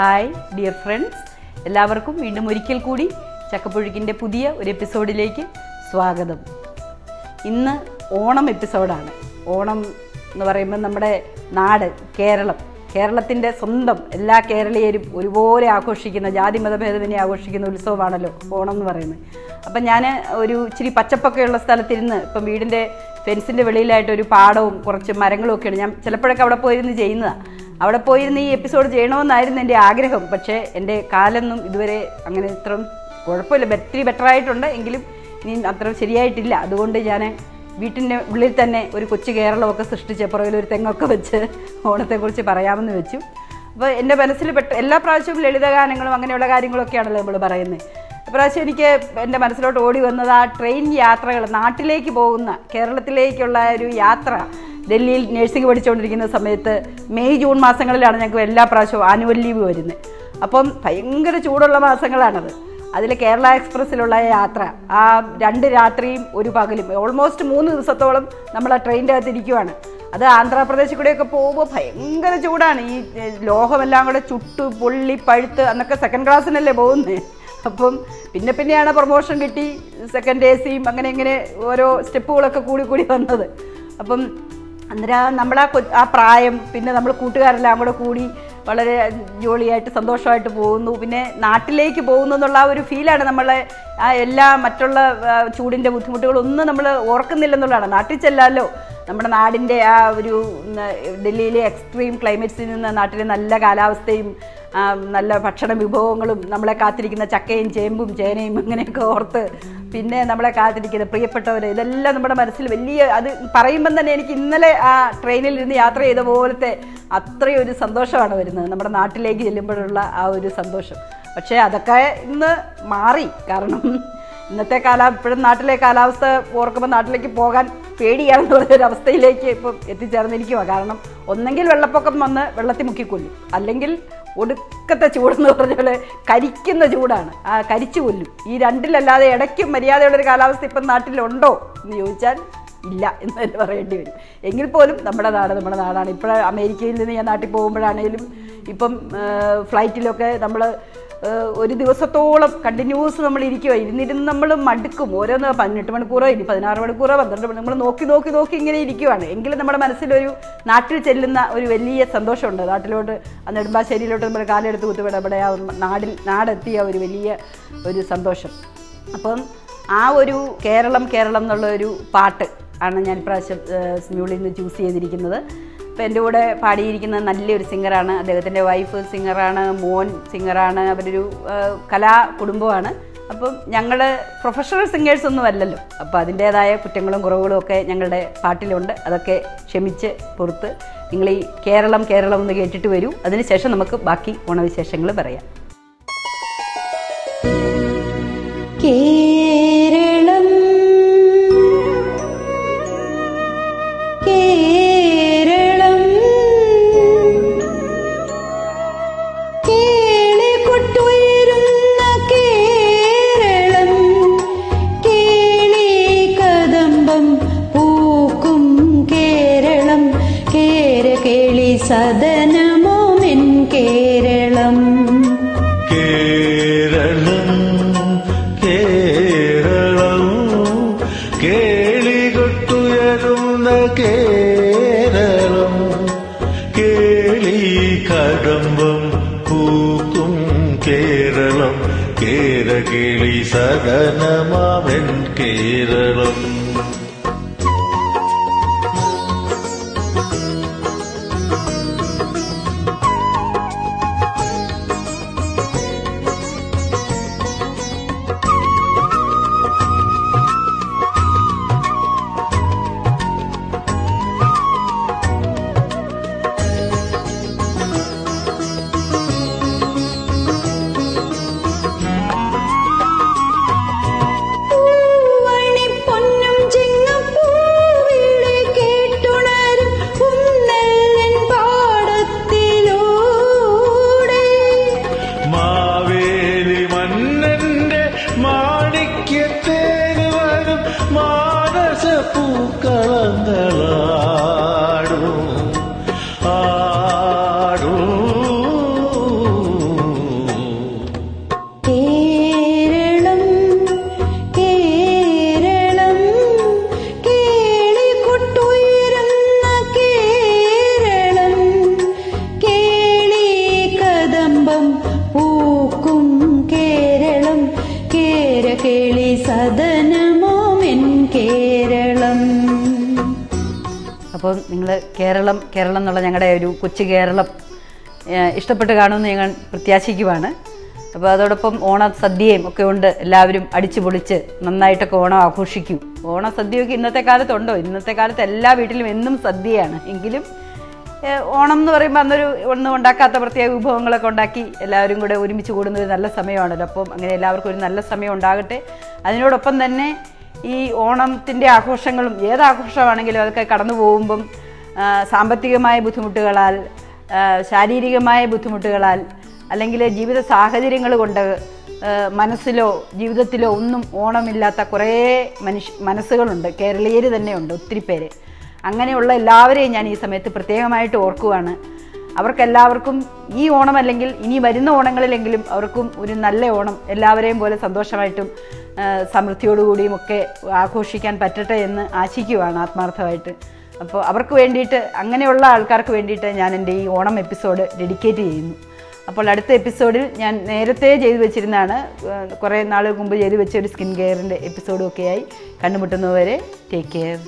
Hi dear friends, എല്ലാവർക്കും വീണ്ടും ഒരിക്കൽ കൂടി ചക്കപ്പുഴുക്കിൻ്റെ പുതിയ ഒരു എപ്പിസോഡിലേക്ക് സ്വാഗതം. ഇന്ന് ഓണം എപ്പിസോഡാണ്. ഓണം എന്ന് പറയുമ്പോൾ നമ്മുടെ നാട് കേരളത്തിൻ്റെ സ്വന്തം എല്ലാ കേരളീയരും ഒരുപോലെ ആഘോഷിക്കുന്ന, ജാതി മതഭേദമന്യേ ആഘോഷിക്കുന്ന ഉത്സവമാണല്ലോ ഓണം എന്ന് പറയുന്നത്. അപ്പം ഞാൻ ഒരു ഇച്ചിരി പച്ചപ്പൊക്കെയുള്ള സ്ഥലത്തിരുന്ന്, ഇപ്പം വീടിൻ്റെ ഫെൻസിൻ്റെ വെളിയിലായിട്ട് ഒരു പാടവും കുറച്ച് മരങ്ങളും ഒക്കെയാണ്. ഞാൻ ചിലപ്പോഴൊക്കെ അവിടെ പോയിരുന്ന് ചെയ്യുന്നതാണ്. അവിടെ പോയിരുന്ന് ഈ എപ്പിസോഡ് ചെയ്യണമെന്നായിരുന്നു എൻ്റെ ആഗ്രഹം. പക്ഷേ എൻ്റെ കാലൊന്നും ഇതുവരെ അങ്ങനെ ഇത്രയും കുഴപ്പമില്ല, ഇത്തിരി ബെറ്ററായിട്ടുണ്ട്, എങ്കിലും ഇനി അത്ര ശരിയായിട്ടില്ല. അതുകൊണ്ട് ഞാൻ വീട്ടിൻ്റെ ഉള്ളിൽ തന്നെ ഒരു കൊച്ചു കേരളമൊക്കെ സൃഷ്ടിച്ച് പുറകിലൊരു തെങ്ങൊക്കെ വെച്ച് ഓണത്തെക്കുറിച്ച് പറയാമെന്ന് വെച്ചു. അപ്പോൾ എൻ്റെ മനസ്സിൽ എല്ലാ പ്രാവശ്യവും ലളിതഗാനങ്ങളും അങ്ങനെയുള്ള കാര്യങ്ങളൊക്കെയാണല്ലോ നമ്മൾ പറയുന്നത്. ഇപ്രാവശ്യം എനിക്ക് എൻ്റെ മനസ്സിലോട്ട് ഓടി വന്നത് ആ ട്രെയിൻ യാത്രകൾ, നാട്ടിലേക്ക് പോകുന്ന കേരളത്തിലേക്കുള്ള ഒരു യാത്ര. ഡൽഹിയിൽ നഴ്സിംഗ് പഠിച്ചുകൊണ്ടിരിക്കുന്ന സമയത്ത് മെയ് ജൂൺ മാസങ്ങളിലാണ് ഞങ്ങൾക്ക് എല്ലാ പ്രാവശ്യവും ആനുവൽ ലീവ് വരുന്നത്. അപ്പം ഭയങ്കര ചൂടുള്ള മാസങ്ങളാണത്. അതിൽ കേരള എക്സ്പ്രസ്സിലുള്ള യാത്ര, ആ 2 രാത്രിയും 1 പകലും, ഓൾമോസ്റ്റ് 3 ദിവസത്തോളം നമ്മൾ ആ ട്രെയിനിൻ്റെ അകത്ത് ഇരിക്കുവാണ്. അത് ആന്ധ്രാപ്രദേശിൽ കൂടെയൊക്കെ പോകുമ്പോൾ ഭയങ്കര ചൂടാണ്. ഈ ലോഹമെല്ലാം കൂടെ ചുട്ടു പൊള്ളി പഴുത്ത്, അന്നൊക്കെ സെക്കൻഡ് ക്ലാസ്സിനല്ലേ പോകുന്നത്. അപ്പം പിന്നെയാണ് പ്രൊമോഷൻ കിട്ടി, സെക്കൻഡ് AC യും അങ്ങനെ ഓരോ സ്റ്റെപ്പുകളൊക്കെ കൂടി വന്നത്. അപ്പം അന്നേരം ആ പ്രായം, പിന്നെ നമ്മൾ കൂട്ടുകാരെല്ലാം കൂടെ കൂടി വളരെ ജോളിയായിട്ട് സന്തോഷമായിട്ട് പോകുന്നു. പിന്നെ നാട്ടിലേക്ക് പോകുന്നു എന്നുള്ള ആ ഒരു ഫീലാണ്. നമ്മളെ ആ എല്ലാ മറ്റുള്ള ചൂടിൻ്റെ ബുദ്ധിമുട്ടുകളൊന്നും നമ്മൾ ഓർക്കുന്നില്ലെന്നുള്ളതാണ്. നാട്ടിൽ ചെല്ലാമല്ലോ, നമ്മുടെ നാടിൻ്റെ ആ ഒരു ഡൽഹിയിലെ എക്സ്ട്രീം ക്ലൈമറ്റ്സിൽ നിന്ന് നാട്ടിലെ നല്ല കാലാവസ്ഥയും നല്ല ഭക്ഷണ വിഭവങ്ങളും നമ്മളെ കാത്തിരിക്കുന്ന ചക്കയും ചേമ്പും ചേനയും അങ്ങനെയൊക്കെ ഓർത്ത്, പിന്നെ നമ്മളെ കാത്തിരിക്കുന്ന പ്രിയപ്പെട്ടവർ, ഇതെല്ലാം നമ്മുടെ മനസ്സിൽ വലിയ, അത് പറയുമ്പം തന്നെ എനിക്ക് ഇന്നലെ ആ ട്രെയിനിൽ ഇരുന്ന് യാത്ര ചെയ്ത പോലത്തെ അത്രയും ഒരു സന്തോഷമാണ് വരുന്നത്, നമ്മുടെ നാട്ടിലേക്ക് ചെല്ലുമ്പോഴുള്ള ആ ഒരു സന്തോഷം. പക്ഷേ അതൊക്കെ ഇന്ന് മാറി. കാരണം ഇന്നത്തെ ഇപ്പോഴും നാട്ടിലെ കാലാവസ്ഥ ഓർക്കുമ്പോൾ നാട്ടിലേക്ക് പോകാൻ പേടിയാണെന്ന് പറഞ്ഞൊരവസ്ഥയിലേക്ക് ഇപ്പം എത്തിച്ചേർന്നിരിക്കുക. കാരണം ഒന്നെങ്കിൽ വെള്ളപ്പൊക്കം വന്ന് വെള്ളത്തിൽ മുക്കിക്കൊല്ലും, അല്ലെങ്കിൽ ഒടുക്കത്തെ ചൂടെന്ന് പറഞ്ഞ പോലെ കരിക്കുന്ന ചൂടാണ്, ആ കരിച്ചു കൊല്ലും. ഈ രണ്ടിലല്ലാതെ ഇടയ്ക്കും മര്യാദയുള്ളൊരു കാലാവസ്ഥ ഇപ്പം നാട്ടിലുണ്ടോ എന്ന് ചോദിച്ചാൽ ഇല്ല എന്ന് തന്നെ പറയേണ്ടി വരും. എങ്കിൽ പോലും നമ്മുടെ നാടാണ്. ഇപ്പോൾ അമേരിക്കയിൽ നിന്ന് ഞാൻ നാട്ടിൽ പോകുമ്പോഴാണേലും ഇപ്പം ഫ്ലൈറ്റിലൊക്കെ നമ്മൾ ഒരു ദിവസത്തോളം കണ്ടിന്യൂസ് നമ്മൾ ഇരുന്നിരുന്ന് നമ്മൾ മടുക്കും. ഓരോന്ന് 18 മണിക്കൂറോ ഇനി 16 മണിക്കൂറോ 12 മണി നമ്മൾ നോക്കി ഇങ്ങനെ ഇരിക്കുവാണ്. എങ്കിലും നമ്മുടെ മനസ്സിലൊരു നാട്ടിൽ ചെല്ലുന്ന ഒരു വലിയ സന്തോഷമുണ്ട്. നാട്ടിലോട്ട് നെടുമ്പാശ്ശേരിയിലോട്ട് നമ്മൾ കാലെടുത്ത് കുത്തുവിട ഇവിടെ ആ നാടെത്തിയ ഒരു വലിയ ഒരു സന്തോഷം. അപ്പം ആ ഒരു കേരളം എന്നുള്ള ഒരു പാട്ട് ആണ് ഞാൻ ഇപ്രാവശ്യം സ്മ്യൂളിൽ നിന്ന് ചൂസ് ചെയ്തിരിക്കുന്നത്. അപ്പോൾ എൻ്റെ കൂടെ പാടിയിരിക്കുന്നത് നല്ലൊരു സിംഗറാണ്. അദ്ദേഹത്തിൻ്റെ വൈഫ് സിംഗറാണ്, മോൻ സിംഗറാണ്. അവരൊരു കലാ കുടുംബമാണ്. അപ്പം ഞങ്ങൾ പ്രൊഫഷണൽ സിംഗേഴ്സ് ഒന്നും അല്ലല്ലോ. അപ്പോൾ അതിൻ്റേതായ കുറ്റങ്ങളും കുറവുകളും ഒക്കെ ഞങ്ങളുടെ പാട്ടിലുണ്ട്. അതൊക്കെ ക്ഷമിച്ച് പുറത്ത് നിങ്ങൾ ഈ കേരളം എന്ന് കേട്ടിട്ട് വരൂ. അതിനുശേഷം നമുക്ക് ബാക്കി ഓണവിശേഷങ്ങൾ പറയാം. കേരളം സദനമോമെൻ കേരളം. കേളികൊട്ടുയരുന്ന കേരളം, കേളി കദംബം പൂക്കും കേരളം, കേരകേളി സദനമാമെൻ കേരളം. പൊന്നു സദനമാമെൻ കേരളം. അപ്പോൾ നിങ്ങൾ കേരളം എന്നുള്ള ഞങ്ങളുടെ ഒരു കൊച്ചു കേരളം ഇഷ്ടപ്പെട്ട് കാണുമെന്ന് ഞങ്ങൾ പ്രത്യാശിക്കുവാണ്. അപ്പോൾ അതോടൊപ്പം ഓണസദ്യയും ഒക്കെ ഉണ്ട്. എല്ലാവരും അടിച്ചു പൊളിച്ച് നന്നായിട്ടൊക്കെ ഓണം ആഘോഷിക്കും. ഓണസദ്യയൊക്കെ ഇന്നത്തെ കാലത്തുണ്ടോ? ഇന്നത്തെ കാലത്ത് എല്ലാ വീട്ടിലും എന്നും സദ്യയാണ്. എങ്കിലും ഓണം എന്ന് പറയുമ്പോൾ അന്നൊരു ഒന്നും ഉണ്ടാക്കാത്ത പ്രത്യേക വിഭവങ്ങളൊക്കെ ഉണ്ടാക്കി എല്ലാവരും കൂടെ ഒരുമിച്ച് കൂടുന്നത് നല്ല സമയമാണല്ലോ. അപ്പം അങ്ങനെ എല്ലാവർക്കും ഒരു നല്ല സമയം ഉണ്ടാകട്ടെ. അതിനോടൊപ്പം തന്നെ ഈ ഓണത്തിൻ്റെ ആഘോഷങ്ങളും ഏതാഘോഷമാണെങ്കിലും അതൊക്കെ കടന്നു പോകുമ്പം സാമ്പത്തികമായ ബുദ്ധിമുട്ടുകളാൽ, ശാരീരികമായ ബുദ്ധിമുട്ടുകളാൽ, അല്ലെങ്കിൽ ജീവിത സാഹചര്യങ്ങൾ കൊണ്ട് മനസ്സിലോ ജീവിതത്തിലോ ഒന്നും ഓണമില്ലാത്ത കുറേ മനസ്സുകളുണ്ട്. കേരളീയർ തന്നെയുണ്ട് ഒത്തിരി പേര്. അങ്ങനെയുള്ള എല്ലാവരെയും ഞാൻ ഈ സമയത്ത് പ്രത്യേകമായിട്ട് ഓർക്കുവാണ്. അവർക്കെല്ലാവർക്കും ഈ ഓണം അല്ലെങ്കിൽ ഇനി വരുന്ന ഓണങ്ങളിലെങ്കിലും അവർക്കും ഒരു നല്ല ഓണം എല്ലാവരെയും പോലെ സന്തോഷമായിട്ടും സമൃദ്ധിയോടുകൂടിയും ഒക്കെ ആഘോഷിക്കാൻ പറ്റട്ടെ എന്ന് ആശിക്കുവാണ് ആത്മാർത്ഥമായിട്ട്. അപ്പോൾ അവർക്ക് വേണ്ടിയിട്ട്, അങ്ങനെയുള്ള ആൾക്കാർക്ക് വേണ്ടിയിട്ട് ഞാൻ എൻ്റെ ഈ ഓണം എപ്പിസോഡ് ഡെഡിക്കേറ്റ് ചെയ്യുന്നു. അപ്പോൾ അടുത്ത എപ്പിസോഡിൽ ഞാൻ നേരത്തെ ചെയ്തു വെച്ചിരുന്നതാണ്, കുറേ നാൾ മുമ്പ് ചെയ്തു വെച്ച ഒരു സ്കിൻ കെയറിൻ്റെ എപ്പിസോഡും ഒക്കെയായി കണ്ടുമുട്ടുന്നവരെ ടേക്ക് കെയർ.